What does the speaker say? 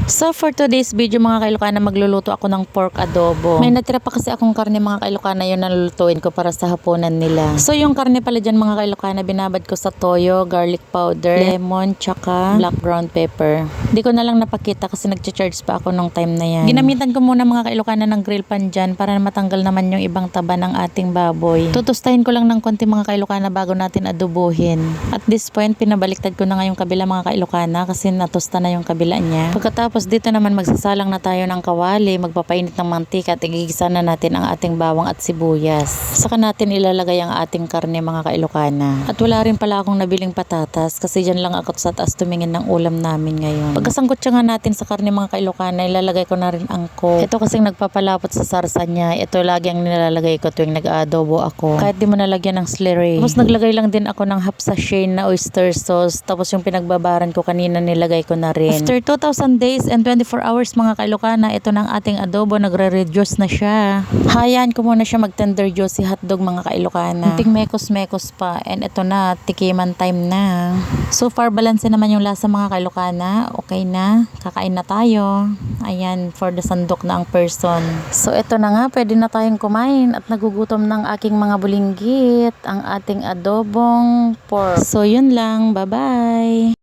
So for today's video mga Kailokana, magluluto ako ng pork adobo. May natira pa kasi akong karne mga Kailokana, yun nalulutuin ko para sa hapunan nila. So yung karne pala dyan mga Kailokana, binabad ko sa toyo, garlic powder, lemon, tsaka black ground pepper. Hindi ko na lang napakita kasi nag-charge pa ako nung time na yan. Ginamitan ko muna mga Kailokana ng grill pan dyan para matanggal naman yung ibang taba ng ating baboy. Tutustahin ko lang ng konti mga Kailokana bago natin adobohin. At this point, pinabaliktad ko na nga yung kabila mga Kailokana kasi natusta na yung kabila niya. Pagkatapos dito naman magsasalang na tayo ng kawali, magpapainit ng mantika at igigisa na natin ang ating bawang at sibuyas. Saka natin ilalagay ang ating karne mga Kailokana. At wala rin pala akong nabiling patatas kasi dyan lang ako sa taas tumingin ng ulam namin ngayon. Pagkasangkot siya nga natin sa karne mga Kailokana, ilalagay ko na rin ang coke. Ito kasing nagpapalapot sa sarsa niya. Ito lagi ang nilalagay ko tuwing nag-aadobo ako. Kahit di mo nalagyan ng slurry. Tapos naglagay lang din ako ng half sachet na oyster sauce. Tapos yung pinagbabaran ko kanina nilagay ko na rin. After 2,000 days and 24 hours mga Kailokana, ito ng ating adobo, nagre-reduce na siya. Hayaan ko muna siya mag-tender juicy hotdog mga Kailokana. Ting mekos-mekos pa, and ito na, tikiman time na. So far, balance naman yung lasa mga Kailokana. Okay na, kakain na tayo. Ayan, for the sandok na ang person. So ito na nga, pwede na tayong kumain at nagugutom ng aking mga bulinggit ang ating adobong pork. So yun lang, bye-bye!